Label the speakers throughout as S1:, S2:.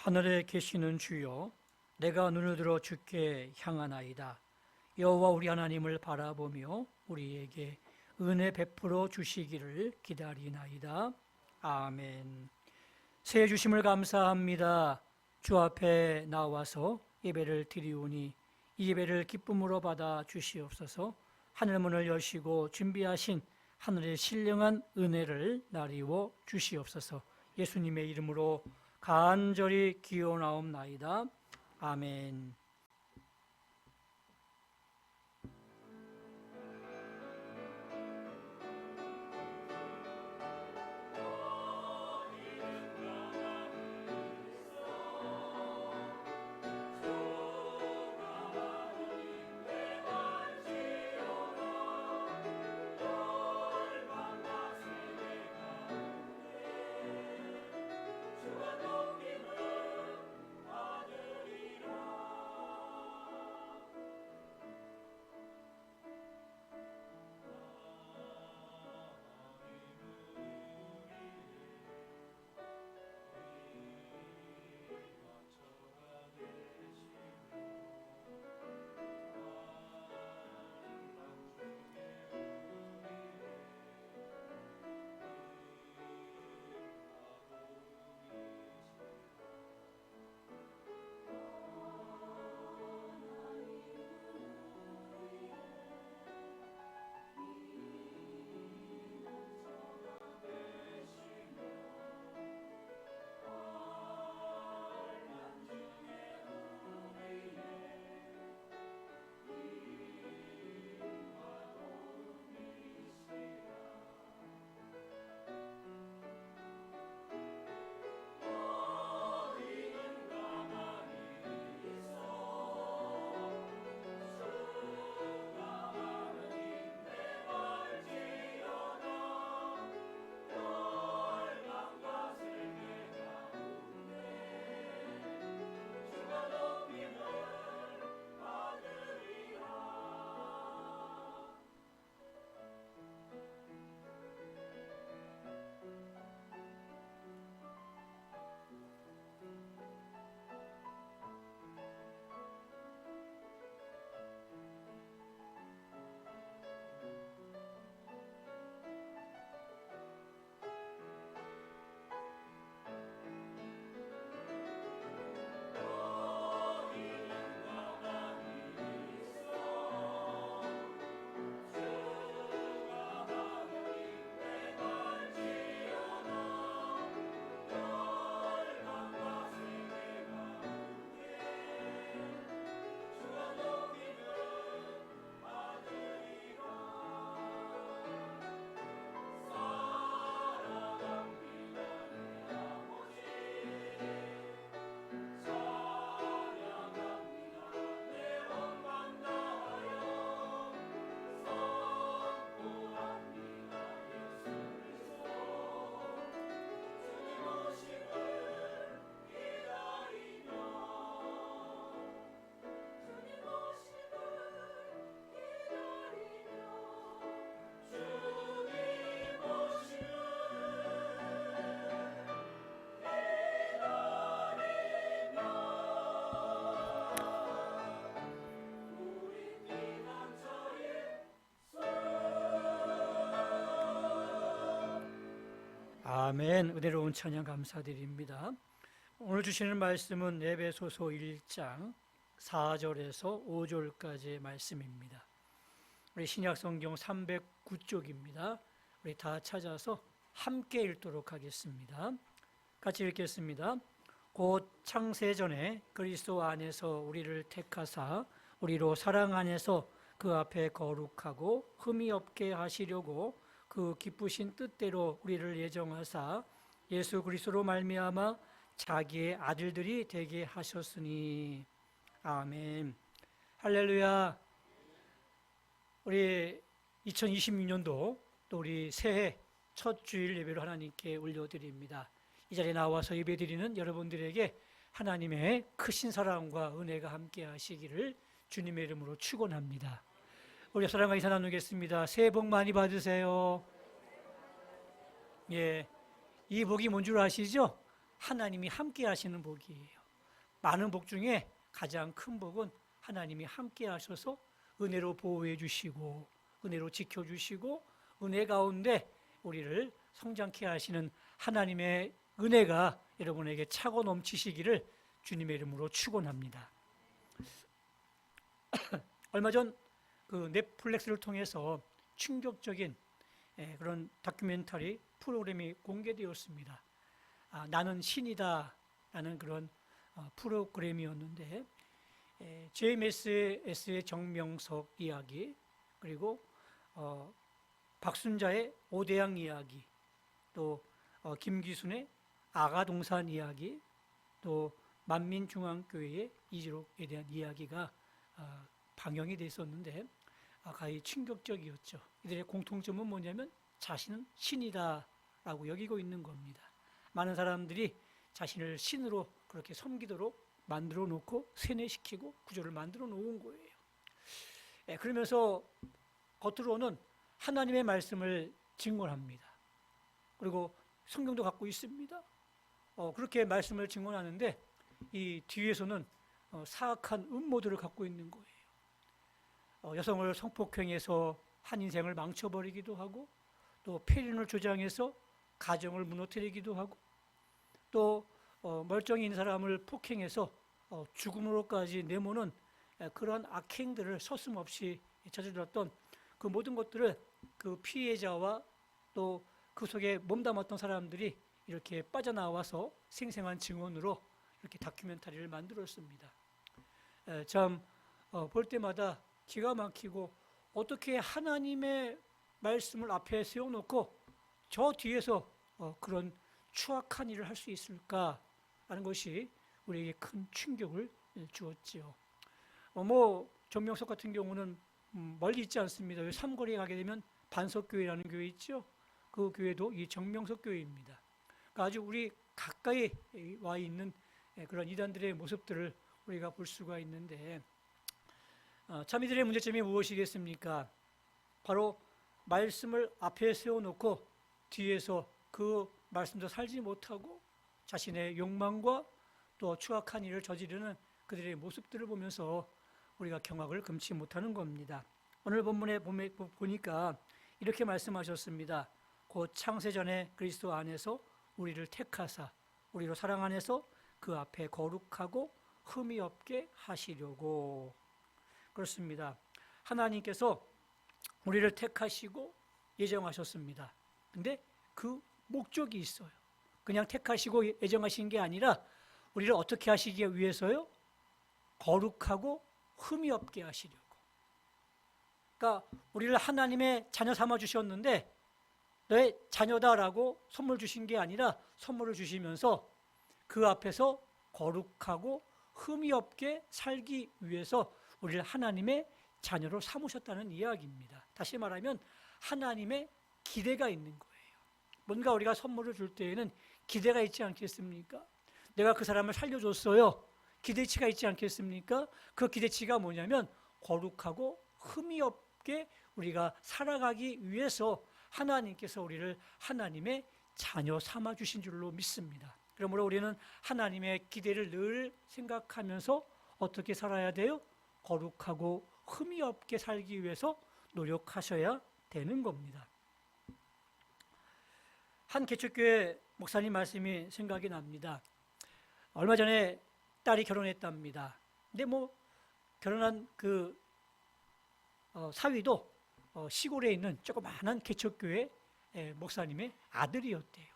S1: 하늘에 계시는 주여, 내가 눈을 들어 주께 향하나이다. 여호와 우리 하나님을 바라보며 우리에게 은혜 베풀어 주시기를 기다리나이다. 아멘. 새해 주심을 감사합니다. 주 앞에 나와서 예배를 드리오니 이 예배를 기쁨으로 받아 주시옵소서. 하늘문을 여시고 준비하신 하늘의 신령한 은혜를 나리워 주시옵소서. 예수님의 이름으로 간절히 기원하옵나이다. 아멘. 아멘. 은혜로운 찬양 감사드립니다. 오늘 주시는 말씀은 에베소서 1장 4절에서 5절까지의 말씀입니다. 우리 신약성경 309쪽입니다. 우리 다 찾아서 함께 읽도록 하겠습니다. 같이 읽겠습니다. 곧 창세전에 그리스도 안에서 우리를 택하사 우리로 사랑 안에서 그 앞에 거룩하고 흠이 없게 하시려고 그 기쁘신 뜻대로 우리를 예정하사 예수 그리스도로 말미암아 자기의 아들들이 되게 하셨으니. 아멘. 할렐루야. 우리 2026년도 또 우리 새해 첫 주일 예배를 하나님께 올려드립니다. 이 자리에 나와서 예배드리는 여러분들에게 하나님의 크신 사랑과 은혜가 함께 하시기를 주님의 이름으로 축원합니다. 우리 사랑과 인사 나누겠습니다. 새해 복 많이 받으세요. 예, 이 복이 뭔 줄 아시죠? 하나님이 함께 하시는 복이에요. 많은 복 중에 가장 큰 복은 하나님이 함께 하셔서 은혜로 보호해 주시고 은혜로 지켜주시고 은혜 가운데 우리를 성장케 하시는 하나님의 은혜가 여러분에게 차고 넘치시기를 주님의 이름으로 축원합니다. 얼마 전 그 넷플릭스를 통해서 충격적인 그런 다큐멘터리 프로그램이 공개되었습니다. 나는 신이다 라는 그런 프로그램이었는데 JMS의 정명석 이야기, 그리고 박순자의 오대양 이야기, 또 김기순의 아가동산 이야기, 또 만민중앙교회의 이지록에 대한 이야기가 방영이 됐었는데 가히 충격적이었죠. 이들의 공통점은 뭐냐면 자신은 신이다라고 여기고 있는 겁니다. 많은 사람들이 자신을 신으로 그렇게 섬기도록 만들어 놓고 세뇌시키고 구조를 만들어 놓은 거예요. 그러면서 겉으로는 하나님의 말씀을 증언합니다. 그리고 성경도 갖고 있습니다. 그렇게 말씀을 증언하는데 이 뒤에서는 사악한 음모들을 갖고 있는 거예요. 여성을 성폭행해서 한 인생을 망쳐버리기도 하고, 또 폐륜을 조장해서 가정을 무너뜨리기도 하고, 또 멀쩡히 있는 사람을 폭행해서 죽음으로까지 내모는 그러한 악행들을 서슴없이 저질렀던 그 모든 것들을 그 피해자와 또 그 속에 몸담았던 사람들이 이렇게 빠져나와서 생생한 증언으로 이렇게 다큐멘터리를 만들었습니다. 참 볼 때마다 기가 막히고, 어떻게 하나님의 말씀을 앞에 세워놓고 저 뒤에서 그런 추악한 일을 할 수 있을까라는 것이 우리에게 큰 충격을 주었지요. 정명석 같은 경우는 멀리 있지 않습니다. 삼거리에 가게 되면 반석교회라는 교회 있죠. 그 교회도 이 정명석 교회입니다. 그러니까 아주 우리 가까이 와 있는 그런 이단들의 모습들을 우리가 볼 수가 있는데, 참 이들의 문제점이 무엇이겠습니까? 바로 말씀을 앞에 세워놓고 뒤에서 그 말씀도 살지 못하고 자신의 욕망과 또 추악한 일을 저지르는 그들의 모습들을 보면서 우리가 경악을 금치 못하는 겁니다. 오늘 본문에 보니까 이렇게 말씀하셨습니다. 곧 창세전에 그리스도 안에서 우리를 택하사 우리로 사랑 안에서 그 앞에 거룩하고 흠이 없게 하시려고. 그렇습니다. 하나님께서 우리를 택하시고 예정하셨습니다. 근데 그 목적이 있어요. 그냥 택하시고 예정하신 게 아니라 우리를 어떻게 하시기 위해서요? 거룩하고 흠이 없게 하시려고. 그러니까 우리를 하나님의 자녀 삼아 주셨는데 너의 자녀다라고 선물 주신 게 아니라 선물을 주시면서 그 앞에서 거룩하고 흠이 없게 살기 위해서 우리를 하나님의 자녀로 삼으셨다는 이야기입니다. 다시 말하면 하나님의 기대가 있는 거예요. 뭔가 우리가 선물을 줄 때에는 기대가 있지 않겠습니까? 내가 그 사람을 살려줬어요. 기대치가 있지 않겠습니까? 그 기대치가 뭐냐면 거룩하고 흠이 없게 우리가 살아가기 위해서 하나님께서 우리를 하나님의 자녀 삼아 주신 줄로 믿습니다. 그러므로 우리는 하나님의 기대를 늘 생각하면서 어떻게 살아야 돼요? 거룩하고 흠이 없게 살기 위해서 노력하셔야 되는 겁니다. 한 개척교회 목사님 말씀이 생각이 납니다. 얼마 전에 딸이 결혼했답니다. 근데 결혼한 그 사위도 시골에 있는 조그마한 개척교회 목사님의 아들이었대요.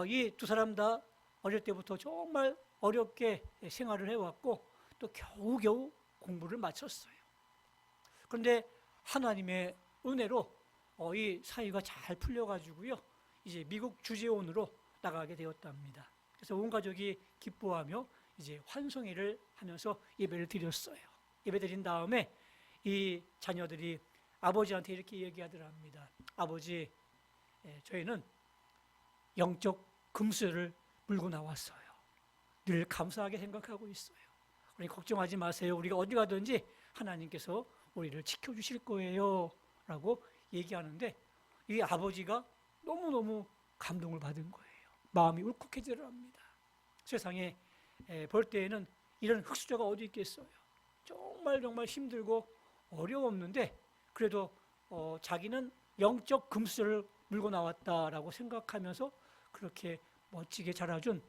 S1: 이 두 사람 다 어릴 때부터 정말 어렵게 생활을 해왔고 또 겨우겨우 공부를 마쳤어요. 그런데 하나님의 은혜로 이 사위가 잘 풀려가지고요, 이제 미국 주재원으로 나가게 되었답니다. 그래서 온 가족이 기뻐하며 이제 환송회를 하면서 예배를 드렸어요. 예배 드린 다음에 이 자녀들이 아버지한테 이렇게 얘기하더랍니다. 아버지, 저희는 영적 금수를 물고 나왔어요. 늘 감사하게 생각하고 있어요. 우리 걱정하지 마세요. 우리가 어디 가든지 하나님께서 우리를 지켜주실 거예요 라고 얘기하는데, 이 아버지가 너무너무 감동을 받은 거예요. 마음이 울컥해지더랍니다. 세상에 볼 때에는 이런 흙수저가 어디 있겠어요. 정말 정말 힘들고 어려웠는데 그래도 자기는 영적 금수저를 물고 나왔다라고 생각하면서 그렇게 멋지게 자라준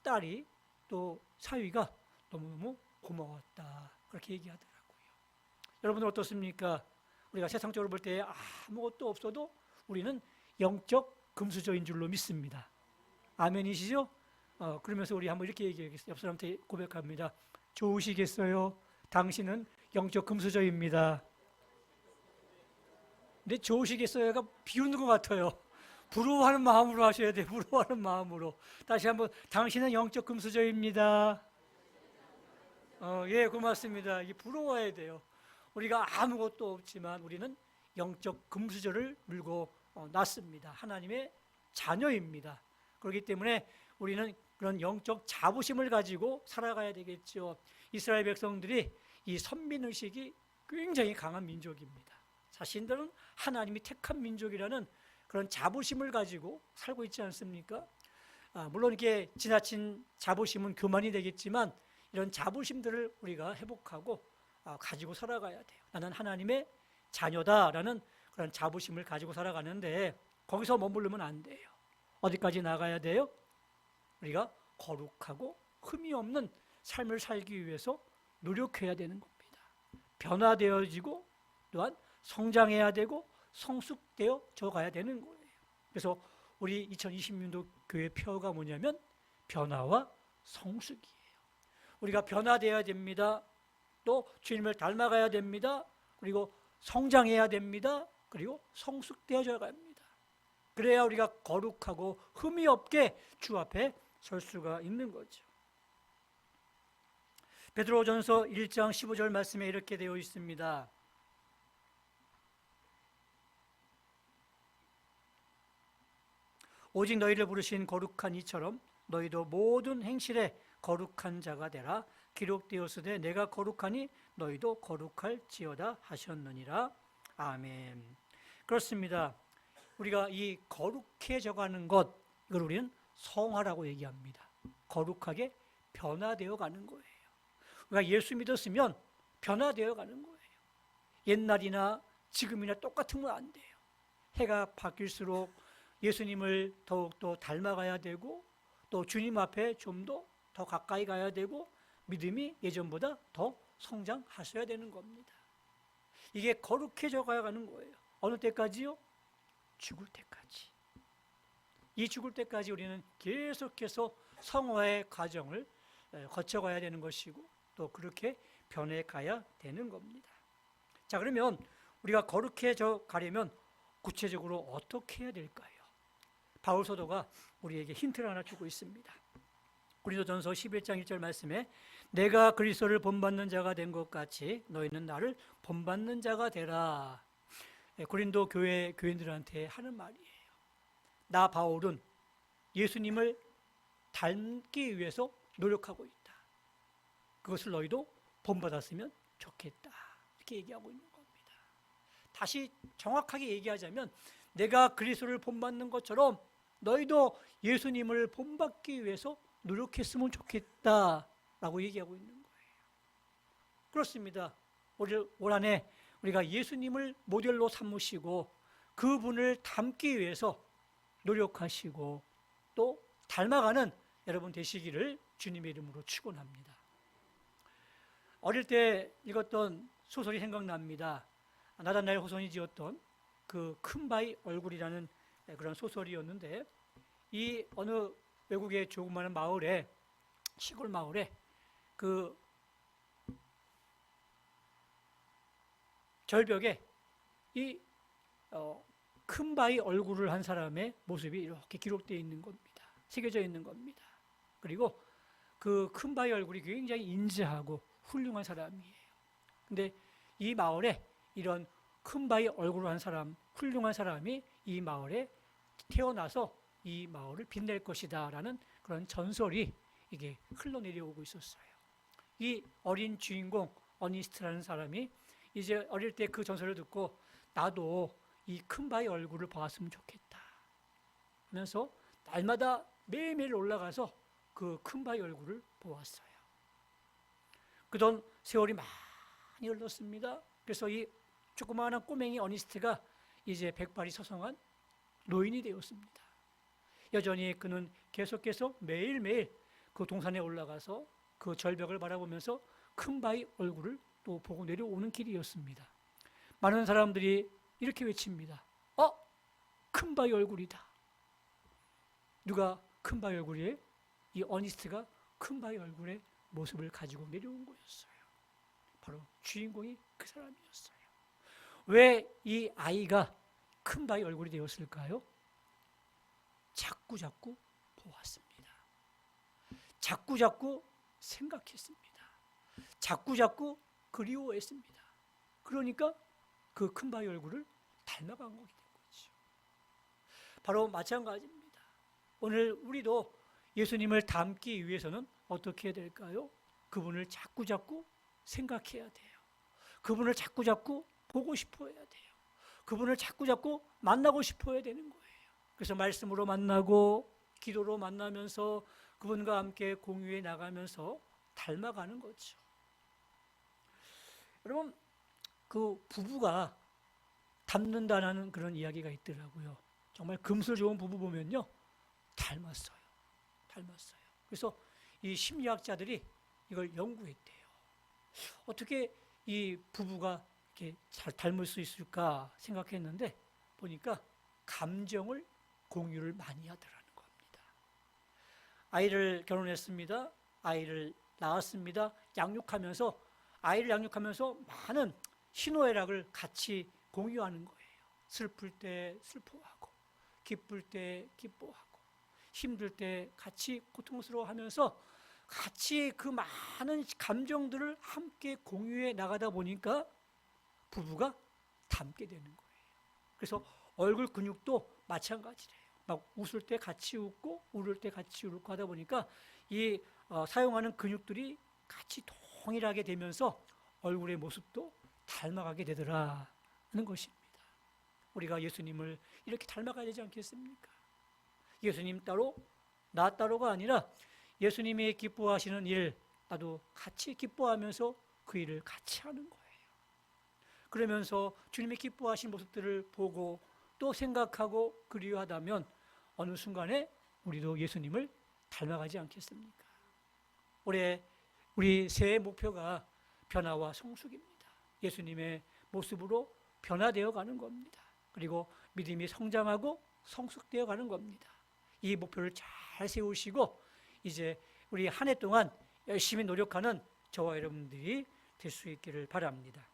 S1: 딸이 또 사위가 너무너무 고마웠다 그렇게 얘기하더라고요. 여러분은 어떻습니까? 우리가 세상적으로 볼 때 아무것도 없어도 우리는 영적 금수저인 줄로 믿습니다. 아멘이시죠? 그러면서 우리 한번 이렇게 얘기하겠습니다. 옆 사람한테 고백합니다. 좋으시겠어요? 당신은 영적 금수저입니다. 근데 좋으시겠어요가 비웃는 것 같아요. 부러워하는 마음으로 하셔야 돼요. 부러워하는 마음으로. 다시 한번 당신은 영적 금수저입니다. 예, 고맙습니다. 이게 부러워야 돼요. 우리가 아무것도 없지만 우리는 영적 금수저를 물고 났습니다. 하나님의 자녀입니다. 그렇기 때문에 우리는 그런 영적 자부심을 가지고 살아가야 되겠죠. 이스라엘 백성들이 이 선민의식이 굉장히 강한 민족입니다. 자신들은 하나님이 택한 민족이라는 그런 자부심을 가지고 살고 있지 않습니까? 물론 이렇게 지나친 자부심은 교만이 되겠지만 이런 자부심들을 우리가 회복하고 가지고 살아가야 돼요. 나는 하나님의 자녀다라는 그런 자부심을 가지고 살아가는데 거기서 머무르면 안 돼요. 어디까지 나가야 돼요? 우리가 거룩하고 흠이 없는 삶을 살기 위해서 노력해야 되는 겁니다. 변화되어지고 또한 성장해야 되고 성숙되어져 가야 되는 거예요. 그래서 우리 2020년도 교회 표어가 뭐냐면 변화와 성숙이에요. 우리가 변화되어야 됩니다. 또 주님을 닮아가야 됩니다. 그리고 성장해야 됩니다. 그리고 성숙되어져 갑니다. 그래야 우리가 거룩하고 흠이 없게 주 앞에 설 수가 있는 거죠. 베드로전서 1장 15절 말씀에 이렇게 되어 있습니다. 오직 너희를 부르신 거룩한 이처럼 너희도 모든 행실에 거룩한 자가 되라. 기록되었으되 내가 거룩하니 너희도 거룩할지어다 하셨느니라. 아멘. 그렇습니다. 우리가 이 거룩해져 가는 것, 이걸 우리는 성화라고 얘기합니다. 거룩하게 변화되어 가는 거예요. 우리가 예수 믿었으면 변화되어 가는 거예요. 옛날이나 지금이나 똑같으면 안 돼요. 해가 바뀔수록 예수님을 더욱더 닮아가야 되고 또 주님 앞에 좀 더 가까이 가야 되고 믿음이 예전보다 더 성장하셔야 되는 겁니다. 이게 거룩해져 가는 거예요. 어느 때까지요? 죽을 때까지. 이 죽을 때까지 우리는 계속해서 성화의 과정을 거쳐가야 되는 것이고 또 그렇게 변해가야 되는 겁니다. 자, 그러면 우리가 거룩해져 가려면 구체적으로 어떻게 해야 될까요? 바울 사도가 우리에게 힌트를 하나 주고 있습니다. 고린도전서 11장 1절 말씀에 내가 그리스도를 본받는 자가 된 것 같이 너희는 나를 본받는 자가 되라. 고린도 교회 교인들한테 하는 말이에요. 나 바울은 예수님을 닮기 위해서 노력하고 있다. 그것을 너희도 본받았으면 좋겠다. 이렇게 얘기하고 있는 겁니다. 다시 정확하게 얘기하자면 내가 그리스도를 본받는 것처럼 너희도 예수님을 본받기 위해서 노력했으면 좋겠다라고 얘기하고 있는 거예요. 그렇습니다. 올 한해 우리가 예수님을 모델로 삼으시고 그분을 닮기 위해서 노력하시고 또 닮아가는 여러분 되시기를 주님의 이름으로 축원합니다. 어릴 때 읽었던 소설이 생각납니다. 나다나엘 호손이 지었던 그 큰 바위 얼굴이라는 그런 소설이었는데 이 어느 외국의 조그마한 마을에 시골 마을에 그 절벽에 이 큰 바위 얼굴을 한 사람의 모습이 이렇게 기록되어 있는 겁니다. 새겨져 있는 겁니다. 그리고 그 큰 바위 얼굴이 굉장히 인자하고 훌륭한 사람이에요. 근데 이 마을에 이런 큰 바위 얼굴을 한 사람, 훌륭한 사람이 이 마을에 태어나서 이 마을을 빛낼 것이다 라는 그런 전설이 이게 흘러내려오고 있었어요. 이 어린 주인공 어니스트라는 사람이 이제 어릴 때 그 전설을 듣고 나도 이 큰 바위 얼굴을 보았으면 좋겠다 하면서 날마다 매일매일 올라가서 그 큰 바위 얼굴을 보았어요. 그동안 세월이 많이 흘렀습니다. 그래서 이 조그마한 꼬맹이 어니스트가 이제 백발이 서성한 노인이 되었습니다. 여전히 그는 계속해서 매일매일 그 동산에 올라가서 그 절벽을 바라보면서 큰 바위 얼굴을 또 보고 내려오는 길이었습니다. 많은 사람들이 이렇게 외칩니다. 큰 바위 얼굴이다. 누가 큰 바위 얼굴이에요? 이 어니스트가 큰 바위 얼굴의 모습을 가지고 내려온 거였어요. 바로 주인공이 그 사람이었어요. 왜 이 아이가 큰 바위 얼굴이 되었을까요? 자꾸 보았습니다. 자꾸 생각했습니다. 자꾸 그리워했습니다. 그러니까 그 큰 바위 얼굴을 닮아간 거게 된 거죠. 바로 마찬가지입니다. 오늘 우리도 예수님을 닮기 위해서는 어떻게 해야 될까요? 그분을 자꾸 생각해야 돼요. 그분을 자꾸 보고 싶어야 돼요. 그분을 자꾸 만나고 싶어야 되는 거예요. 그래서 말씀으로 만나고 기도로 만나면서 그분과 함께 공유해 나가면서 닮아가는 거죠. 여러분, 그 부부가 닮는다는 그런 이야기가 있더라고요. 정말 금슬 좋은 부부 보면요, 닮았어요. 그래서 이 심리학자들이 이걸 연구했대요. 어떻게 이 부부가 이렇게 잘 닮을 수 있을까 생각했는데 보니까 감정을 공유를 많이 하더라는 겁니다. 아이를 결혼했습니다. 아이를 낳았습니다. 아이를 양육하면서 많은 희노애락을 같이 공유하는 거예요. 슬플 때 슬퍼하고, 기쁠 때 기뻐하고, 힘들 때 같이 고통스러워하면서 같이 그 많은 감정들을 함께 공유해 나가다 보니까 부부가 닮게 되는 거예요. 그래서 얼굴 근육도 마찬가지래요. 막 웃을 때 같이 웃고 울을 때 같이 울고 하다 보니까 이 사용하는 근육들이 같이 동일하게 되면서 얼굴의 모습도 닮아가게 되더라 하는 것입니다. 우리가 예수님을 이렇게 닮아가야 되지 않겠습니까? 예수님 따로 나 따로가 아니라 예수님이 기뻐하시는 일, 나도 같이 기뻐하면서 그 일을 같이 하는 거예요. 그러면서 주님이 기뻐하신 모습들을 보고 또 생각하고 그리워하다면 어느 순간에 우리도 예수님을 닮아가지 않겠습니까? 올해 우리 새해 목표가 변화와 성숙입니다. 예수님의 모습으로 변화되어 가는 겁니다. 그리고 믿음이 성장하고 성숙되어 가는 겁니다. 이 목표를 잘 세우시고 이제 우리 한 해 동안 열심히 노력하는 저와 여러분들이 될 수 있기를 바랍니다.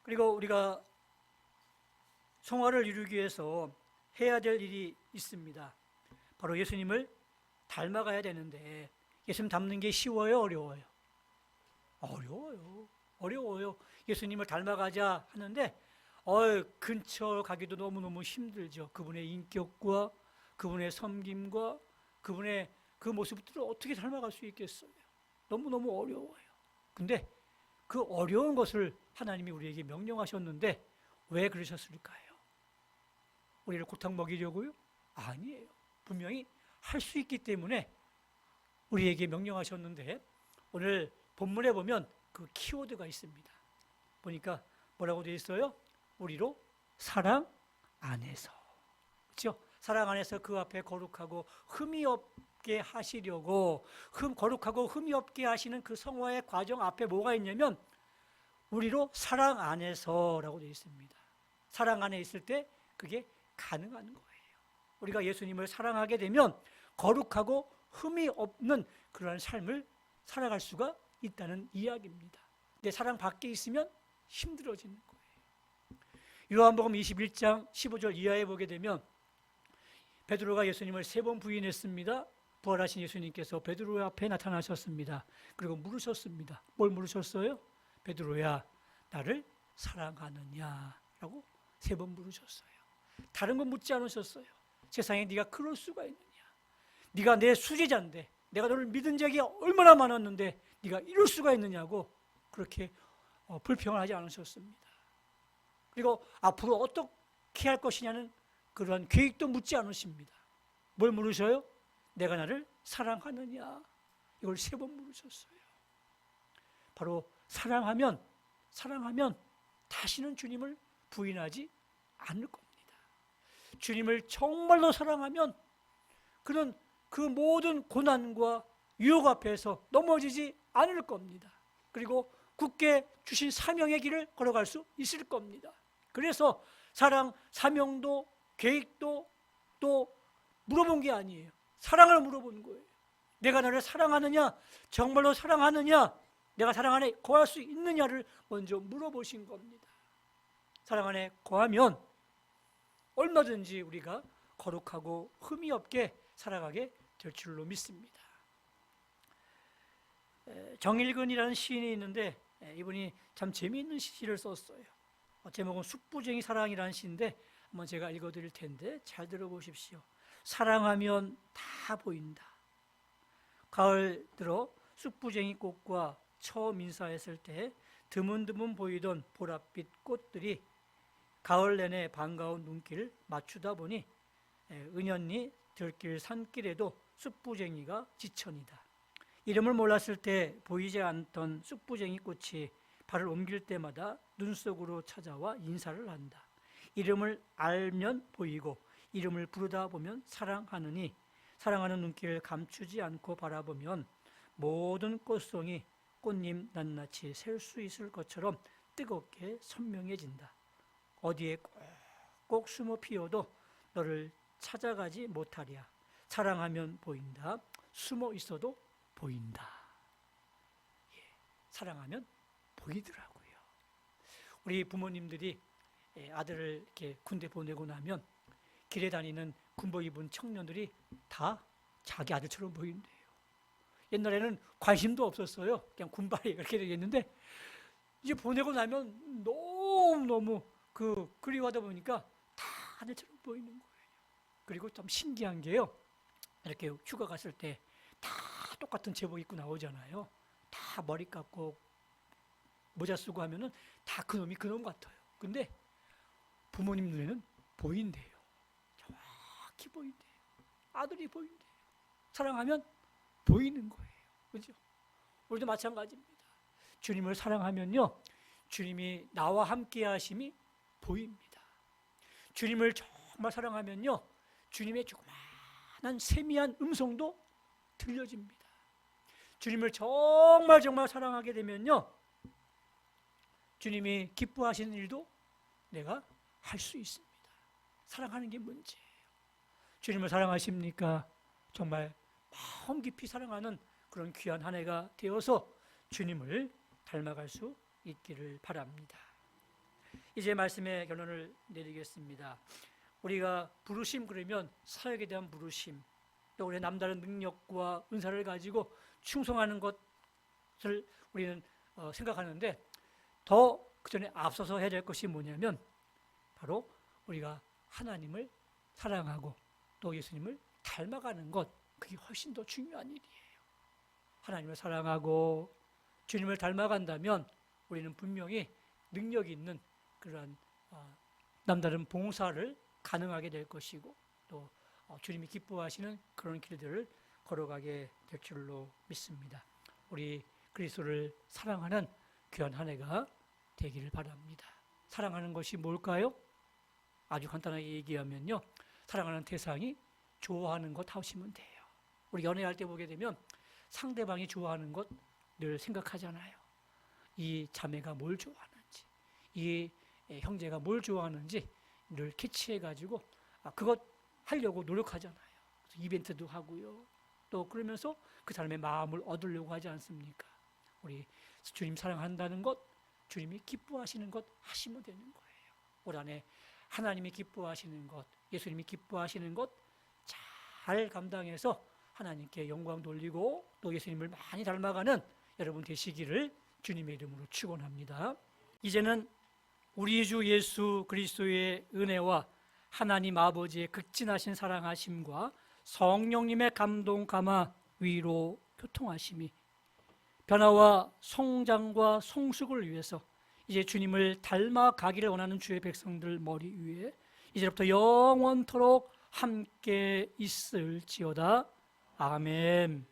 S1: 그리고 우리가 성화를 이루기 위해서 해야 될 일이 있습니다. 바로 예수님을 닮아가야 되는데 예수님 닮는 게 쉬워요? 어려워요? 어려워요. 예수님을 닮아가자 하는데 근처 가기도 너무너무 힘들죠. 그분의 인격과 그분의 섬김과 그분의 그 모습들을 어떻게 닮아갈 수 있겠어요? 너무너무 어려워요. 근데 그 어려운 것을 하나님이 우리에게 명령하셨는데 왜 그러셨을까요? 우리를 고통 먹이려고요? 아니에요. 분명히 할 수 있기 때문에 우리에게 명령하셨는데 오늘 본문에 보면 그 키워드가 있습니다. 보니까 뭐라고 되어 있어요? 우리로 사랑 안에서. 그렇죠? 사랑 안에서 그 앞에 거룩하고 흠이 없게 하시려고 거룩하고 흠이 없게 하시는 그 성화의 과정 앞에 뭐가 있냐면 우리로 사랑 안에서라고 되어 있습니다. 사랑 안에 있을 때 그게 가능한 거예요. 우리가 예수님을 사랑하게 되면 거룩하고 흠이 없는 그러한 삶을 살아갈 수가 있다는 이야기입니다. 근데 사랑 밖에 있으면 힘들어지는 거예요. 요한복음 21장 15절 이하에 보게 되면 베드로가 예수님을 3번 부인했습니다. 부활하신 예수님께서 베드로 앞에 나타나셨습니다. 그리고 물으셨습니다. 뭘 물으셨어요? 베드로야, 나를 사랑하느냐라고 3번 물으셨어요. 다른 건 묻지 않으셨어요. 세상에 네가 그럴 수가 있느냐? 네가 내 수제자인데 내가 너를 믿은 적이 얼마나 많았는데 네가 이럴 수가 있느냐고 그렇게 불평을 하지 않으셨습니다. 그리고 앞으로 어떻게 할 것이냐는 그러한 계획도 묻지 않으십니다. 뭘 물으셔요? 내가 나를 사랑하느냐? 이걸 3번 물으셨어요. 바로 사랑하면 다시는 주님을 부인하지 않을 겁니다. 주님을 정말로 사랑하면 그는 그 모든 고난과 유혹 앞에서 넘어지지 않을 겁니다. 그리고 굳게 주신 사명의 길을 걸어갈 수 있을 겁니다. 그래서 사랑, 사명도 계획도 또 물어본 게 아니에요. 사랑을 물어본 거예요. 내가 너를 사랑하느냐? 정말로 사랑하느냐? 내가 사랑 안에 거할 수 있느냐를 먼저 물어보신 겁니다. 사랑 안에 거하면 얼마든지 우리가 거룩하고 흠이 없게 살아가게 될 줄로 믿습니다. 정일근이라는 시인이 있는데 이분이 참 재미있는 시를 썼어요. 제목은 숙부쟁이 사랑이라는 시인데 한번 제가 읽어드릴 텐데 잘 들어보십시오. 사랑하면 다 보인다. 가을 들어 숙부쟁이 꽃과 처음 인사했을 때 드문드문 보이던 보랏빛 꽃들이 가을 내내 반가운 눈길을 맞추다 보니 은연히 들길 산길에도 쑥부쟁이가 지천이다. 이름을 몰랐을 때 보이지 않던 쑥부쟁이 꽃이 발을 옮길 때마다 눈 속으로 찾아와 인사를 한다. 이름을 알면 보이고 이름을 부르다 보면 사랑하느니 사랑하는 눈길을 감추지 않고 바라보면 모든 꽃송이 꽃잎 낱낱이 셀 수 있을 것처럼 뜨겁게 선명해진다. 어디에 꼭 숨어 피어도 너를 찾아가지 못하랴. 사랑하면 보인다. 숨어 있어도 보인다. 사랑하면 보이더라고요. 우리 부모님들이 아들을 이렇게 군대 보내고 나면 길에 다니는 군복 입은 청년들이 다 자기 아들처럼 보인대요. 옛날에는 관심도 없었어요. 그냥 군발이 그렇게 되겠는데 이제 보내고 나면 너무너무 그리워하다 보니까 다 아들처럼 보이는 거예요. 그리고 좀 신기한 게요. 이렇게 휴가 갔을 때 다 똑같은 제복 입고 나오잖아요. 다 머리 감고 모자 쓰고 하면은 다 그놈이 그놈 같아요. 근데 부모님 눈에는 보인대요. 정확히 보인대요. 아들이 보인대요. 사랑하면 보이는 거예요. 그렇죠? 우리도 마찬가지입니다. 주님을 사랑하면요, 주님이 나와 함께 하심이 보입니다. 주님을 정말 사랑하면요, 주님의 조그마한 세미한 음성도 들려집니다. 주님을 정말 사랑하게 되면요, 주님이 기뻐하시는 일도 내가 할 수 있습니다. 사랑하는 게 문제예요. 주님을 사랑하십니까? 정말 마음 깊이 사랑하는 그런 귀한 한 해가 되어서 주님을 닮아갈 수 있기를 바랍니다. 이제 말씀의 결론을 내리겠습니다. 우리가 부르심 그러면 사역에 대한 부르심, 또 우리의 남다른 능력과 은사를 가지고 충성하는 것을 우리는 생각하는데 더 그 전에 앞서서 해야 될 것이 뭐냐면 바로 우리가 하나님을 사랑하고 또 예수님을 닮아가는 것, 그게 훨씬 더 중요한 일이에요. 하나님을 사랑하고 주님을 닮아간다면 우리는 분명히 능력이 있는 그러한 남다른 봉사를 가능하게 될 것이고 또 주님이 기뻐하시는 그런 길들을 걸어가게 될 줄로 믿습니다. 우리 그리스도를 사랑하는 귀한 한 해가 되기를 바랍니다. 사랑하는 것이 뭘까요? 아주 간단하게 얘기하면요, 사랑하는 대상이 좋아하는 것 하시면 돼요. 우리 연애할 때 보게 되면 상대방이 좋아하는 것 늘 생각하잖아요. 이 자매가 뭘 좋아하는지, 이 형제가 뭘 좋아하는지 늘 캐치해가지고 그것 하려고 노력하잖아요. 이벤트도 하고요. 또 그러면서 그 사람의 마음을 얻으려고 하지 않습니까? 우리 주님 사랑한다는 것, 주님이 기뻐하시는 것 하시면 되는 거예요. 올 한해 하나님이 기뻐하시는 것, 예수님이 기뻐하시는 것 잘 감당해서 하나님께 영광 돌리고 또 예수님을 많이 닮아가는 여러분 되시기를 주님의 이름으로 축원합니다. 이제는 우리 주 예수 그리스도의 은혜와 하나님 아버지의 극진하신 사랑하심과 성령님의 감동 감화 위로 교통하심이 변화와 성장과 성숙을 위해서 이제 주님을 닮아가기를 원하는 주의 백성들 머리 위에 이제부터 영원토록 함께 있을지어다. 아멘.